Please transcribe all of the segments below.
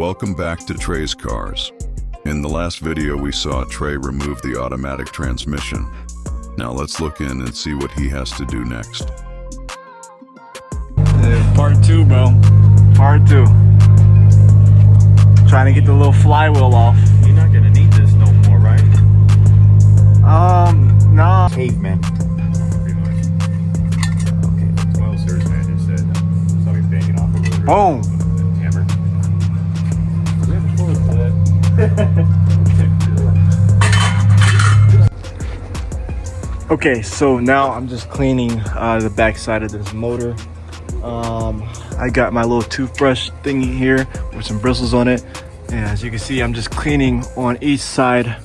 Welcome back to Trey's Cars. In the last video we saw Trey remove the automatic transmission. Now let's look in and see what he has to do next. Part 2, bro. Part 2. Trying to get the little flywheel off. You're not gonna need this no more, right? No. Caveman. Pretty much. Okay. Well, serious man just said somebody's banging off a little. Boom. Hammer. Okay, so now I'm just cleaning the back side of this motor. I got my little toothbrush thingy here with some bristles on it, and as you can see, I'm just cleaning on each side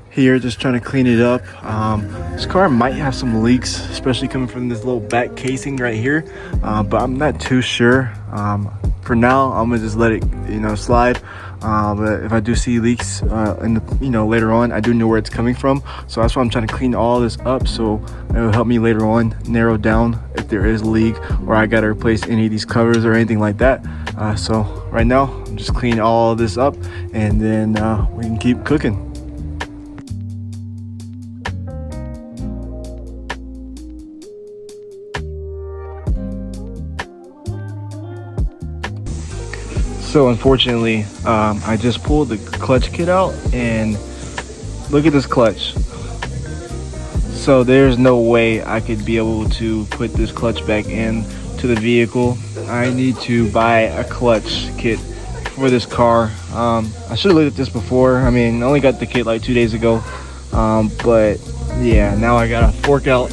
here, just trying to clean it up. This car might have some leaks, especially coming from this little back casing right here, but I'm not too sure. For now, I'm gonna just let it, slide. But if I do see leaks later on, I do know where it's coming from. So that's why I'm trying to clean all this up, so it'll help me later on narrow down if there is a leak or I gotta replace any of these covers or anything like that. So right now, I'm just cleaning all this up, and then we can keep cooking. So unfortunately, I just pulled the clutch kit out, and look at this clutch. So there's no way I could be able to put this clutch back in to the vehicle. I need to buy a clutch kit for this car. I should have looked at this before. I mean, I only got the kit like 2 days ago. But yeah, now I gotta fork out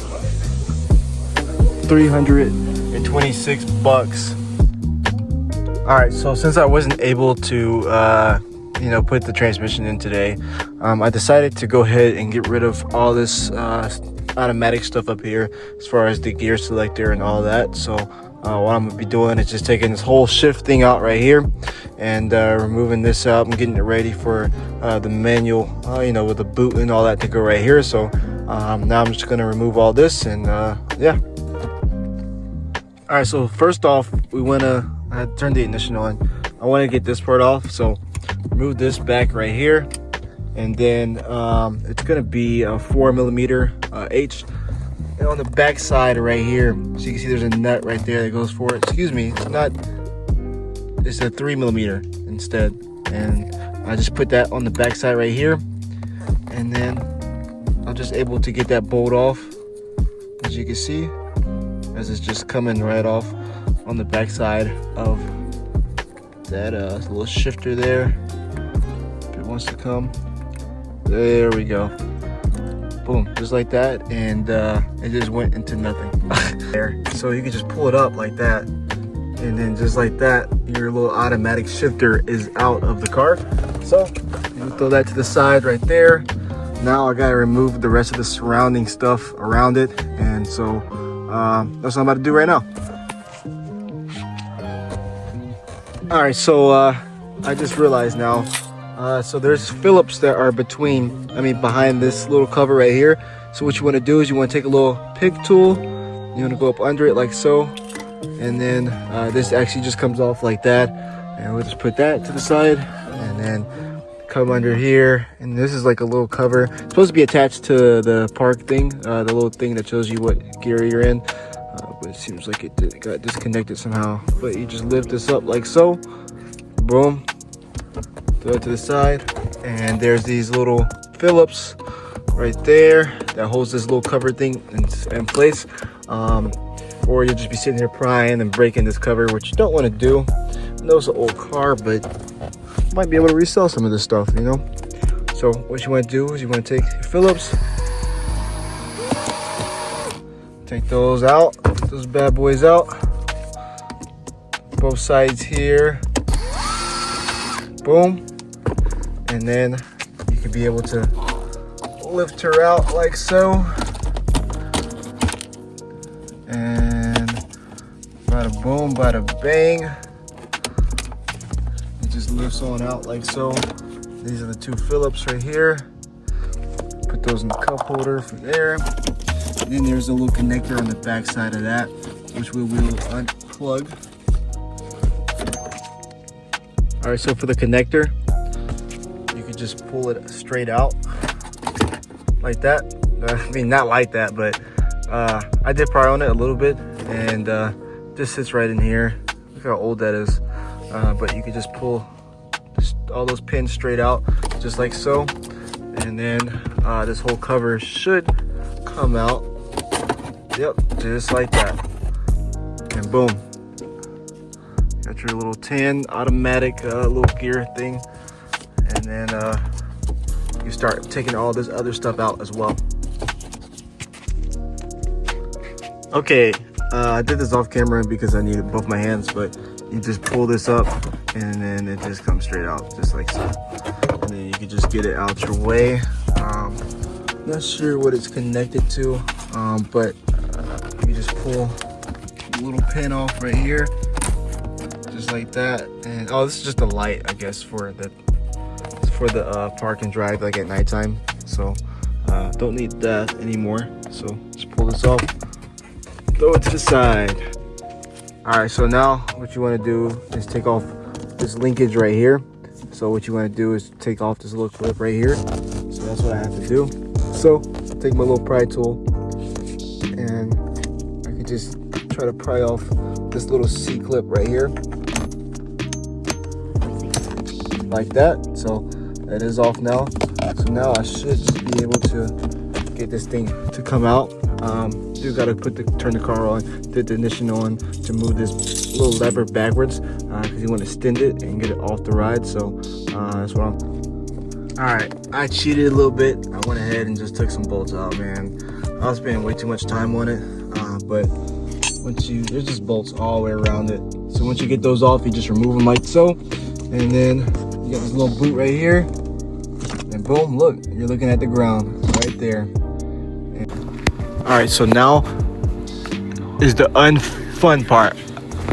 $326. All right, so since I wasn't able to put the transmission in today, I decided to go ahead and get rid of all this automatic stuff up here as far as the gear selector and all that. So what I'm gonna be doing is just taking this whole shift thing out right here and removing this out and getting it ready for the manual, with the boot and all that to go right here. So now I'm just gonna remove all this, and yeah. All right, so first off, I turned the ignition on. I want to get this part off, so remove this back right here, and then it's gonna be a 4mm H. And on the back side right here, so you can see there's a nut right there that goes for it. Excuse me, it's not. It's a 3mm instead, and I just put that on the back side right here, and then I'm just able to get that bolt off, as you can see, as it's just coming right off on the back side of that little shifter there. If it wants to come, there we go. Boom, just like that, and it just went into nothing there. So you can just pull it up like that, and then just like that, your little automatic shifter is out of the car. So you throw that to the side right there. Now I gotta remove the rest of the surrounding stuff around it, and so that's what I'm about to do right now. All right, so I just realized now, so there's Phillips that are behind this little cover right here. So what you want to do is you want to take a little pick tool, you want to go up under it like so, and then this actually just comes off like that, and we'll just put that to the side, and then come under here, and this is like a little cover. It's supposed to be attached to the park thing, the little thing that shows you what gear you're in. But it seems like it got disconnected somehow. But you just lift this up like so, boom, throw it to the side, and there's these little Phillips right there that holds this little cover thing in place. Or you'll just be sitting here prying and breaking this cover, which you don't want to do. I know it's an old car, but you might be able to resell some of this stuff, So what you want to do is you want to take your Phillips, take those out, those bad boys out, both sides here, boom, and then you can be able to lift her out like so, and bada boom, bada bang, it just lifts on out like so. These are the two Phillips right here. Put those in the cup holder from there. And then there's a little connector on the back side of that, which we will unplug. All right, so for the connector, you could just pull it straight out like that. I mean, not like that, but I did pry on it a little bit, and this sits right in here. Look how old that is. But you could just pull all those pins straight out, just like so. And then this whole cover should come out. Yep, just like that. And boom. Got your little 10 automatic little gear thing. And then you start taking all this other stuff out as well. Okay, I did this off camera because I needed both my hands, but you just pull this up and then it just comes straight out, just like so. And then you can just get it out your way. Not sure what it's connected to, but you just pull a little pin off right here, just like that. And oh, this is just a light, I guess, for the park and drive, like at nighttime. So don't need that anymore. So just pull this off, throw it to the side. All right, so now what you want to do is take off this linkage right here. So what you want to do is take off this little clip right here. So that's what I have to do. So take my little pry tool, and I can just try to pry off this little C clip right here, like that. So that is off now. So now I should be able to get this thing to come out. You gotta turn the car on, the ignition on to move this little lever backwards, because you want to extend it and get it off the ride. So that's what I'm. All right, I cheated a little bit. I went ahead and just took some bolts out, man. I was spending way too much time on it, but there's just bolts all the way around it. So once you get those off, you just remove them like so, and then you got this little boot right here, and boom, look, you're looking at the ground right there. All right, so now is the unfun part.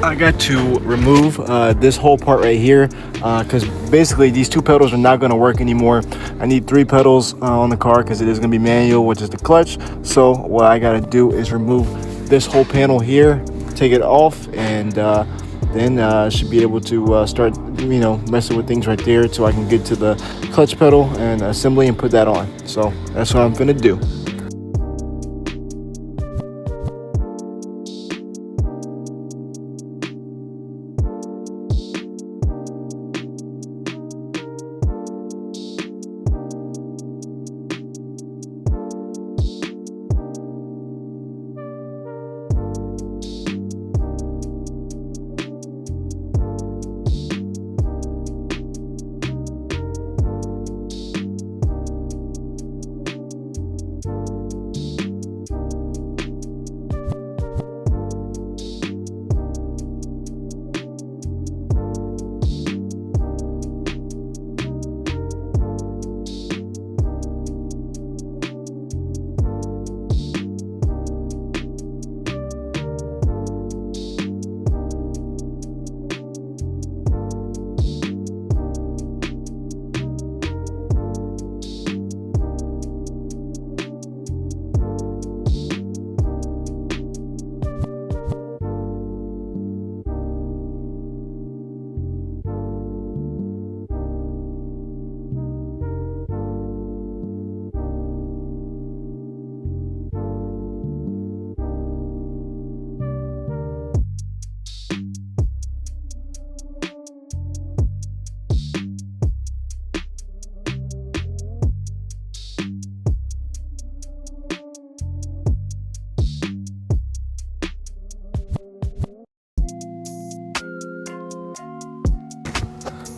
I got to remove this whole part right here, because basically these two pedals are not going to work anymore. I need 3 pedals on the car because it is going to be manual, which is the clutch. So what I got to do is remove this whole panel here, take it off, and then I should be able to start, messing with things right there, so I can get to the clutch pedal and assembly and put that on. So that's what I'm going to do.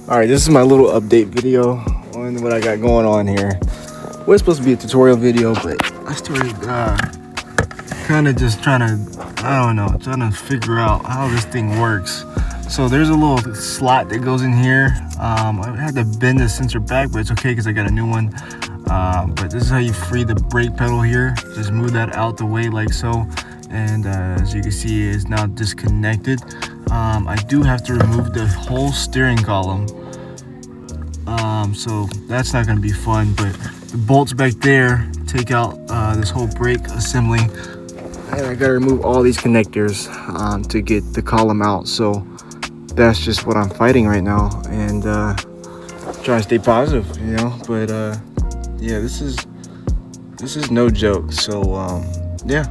All right, this is my little update video on what I got going on here. It was supposed to be a tutorial video, but I started kind of just trying to figure out how this thing works. So there's a little slot that goes in here. I had to bend the sensor back, but it's okay because I got a new one. But this is how you free the brake pedal here. Just move that out the way like so. And as you can see, it's now disconnected. I do have to remove the whole steering column. So that's not going to be fun, but the bolts back there take out this whole brake assembly, and I got to remove all these connectors to get the column out. So that's just what I'm fighting right now, and trying to stay positive, you know. But yeah, this is no joke. So yeah.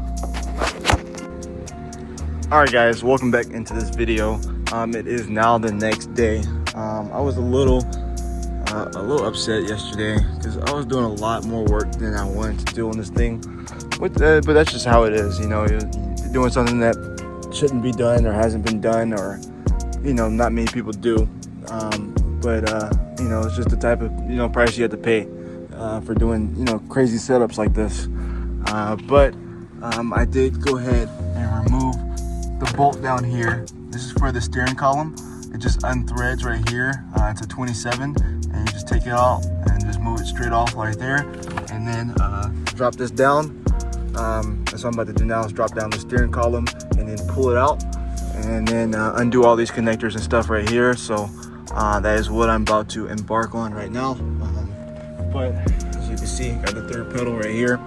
All right, guys, welcome back into this video. It is now the next day. I was a little upset yesterday because I was doing a lot more work than I wanted to do on this thing. But that's just how it is, you know. You're doing something that shouldn't be done or hasn't been done, or you know, not many people do. But you know, it's just the type of, you know, price you have to pay for doing, you know, crazy setups like this. But I did go ahead and remove the bolt down here. This is for the steering column. It just unthreads right here. It's a 27, and you just take it out and just move it straight off right there, and then drop this down. That's what I'm about to do now, is drop down the steering column and then pull it out, and then undo all these connectors and stuff right here. So that is what I'm about to embark on right now. But as you can see, got the third pedal right here.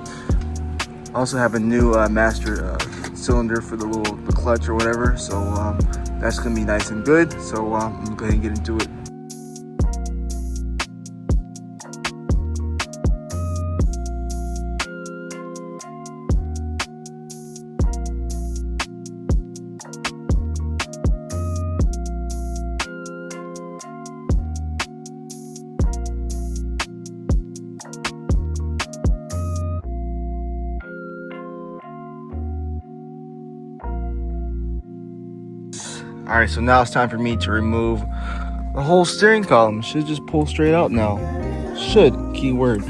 I also have a new master cylinder for the clutch or whatever, so that's gonna be nice and good. So I'm gonna go ahead and get into it. All right, so now it's time for me to remove the whole steering column. Should just pull straight out now. Should, keyword.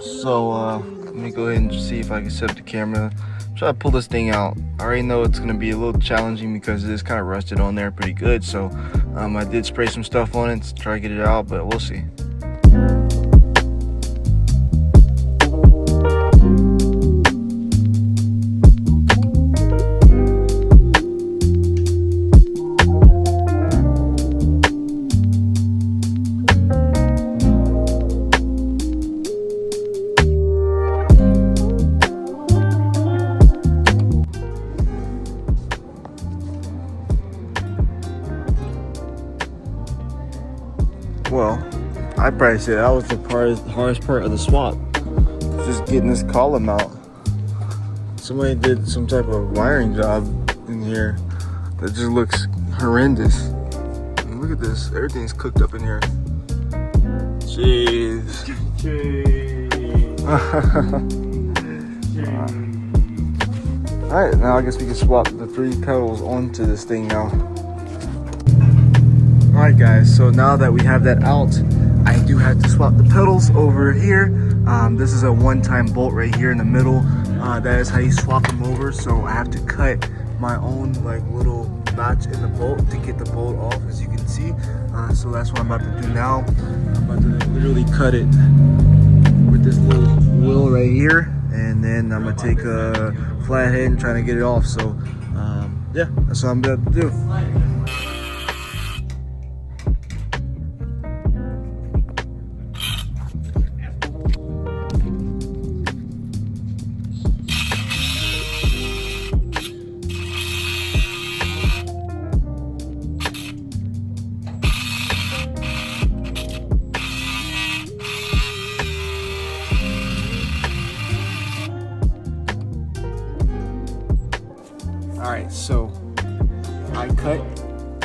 So let me go ahead and see if I can set up the camera. Try to pull this thing out. I already know it's gonna be a little challenging because it is kind of rusted on there pretty good. So I did spray some stuff on it to try to get it out, but we'll see. Well, I'd probably say that was the hardest part of the swap. Just getting this column out. Somebody did some type of wiring job in here that just looks horrendous. And look at this, everything's cooked up in here. Jeez. Alright, now I guess we can swap the 3 pedals onto this thing now. Alright guys, so now that we have that out, I do have to swap the pedals over here. This is a one-time bolt right here in the middle. That is how you swap them over. So I have to cut my own like little notch in the bolt to get the bolt off, as you can see. So that's what I'm about to do now. I'm about to literally cut it with this little wheel right here, and then I'm gonna take a flathead and try to get it off. So yeah, that's what I'm about to do. Alright, so I cut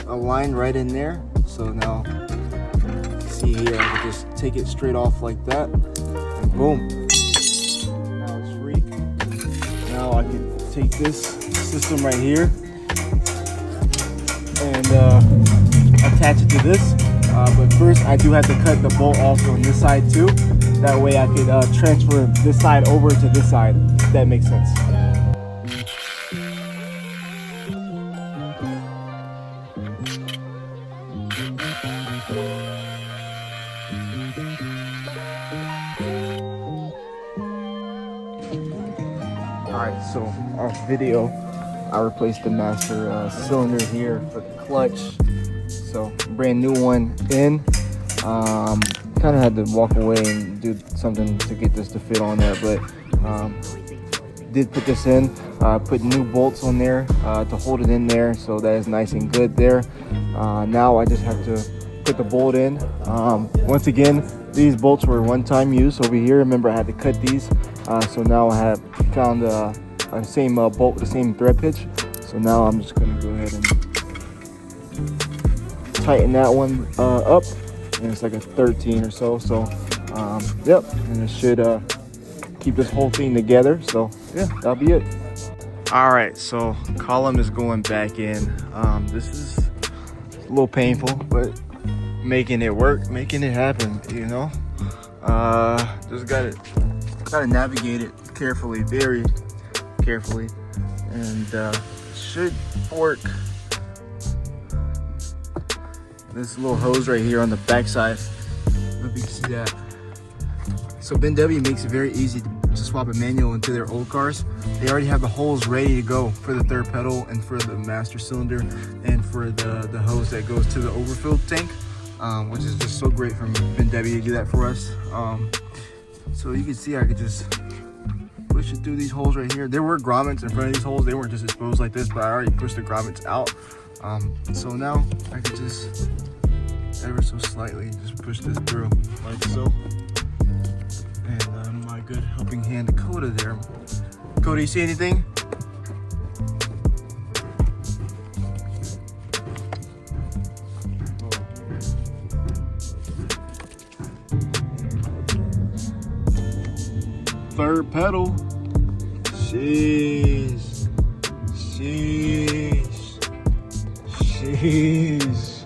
a line right in there. So now, see here, I can just take it straight off like that, and boom. Now it's free. Now I can take this system right here and attach it to this. But first, I do have to cut the bolt off on this side too. That way I could transfer this side over to this side, if that makes sense. Alright, so off video, I replaced the master cylinder here for the clutch. So brand new one in. Kind of had to walk away and do something to get this to fit on there, but did put this in, put new bolts on there to hold it in there, so that is nice and good there. Now I just have to put the bolt in. Once again, these bolts were one-time use over here. Remember, I had to cut these, so now I have found a same bolt with the same thread pitch. So now I'm just gonna go ahead and tighten that one up, and it's like a 13 or so. So yep, and it should keep this whole thing together. So yeah, that'll be it. All right, so column is going back in. This is a little painful, but making it work, making it happen, you know. Just gotta navigate it carefully, very carefully, and should work. This little hose right here on the back side, if you can see that. So BMW makes it very easy to swap a manual into their old cars. They already have the holes ready to go for the third pedal and for the master cylinder and for the hose that goes to the overfilled tank, which is just so great from BMW to do that for us. So you can see I could just push it through these holes right here. There were grommets in front of these holes. They weren't just exposed like this, but I already pushed the grommets out. So now I could just ever so slightly just push this through like so. And my good helping hand Dakota there. Dakota, you see anything? Third pedal. Sheesh. Sheesh. Sheesh.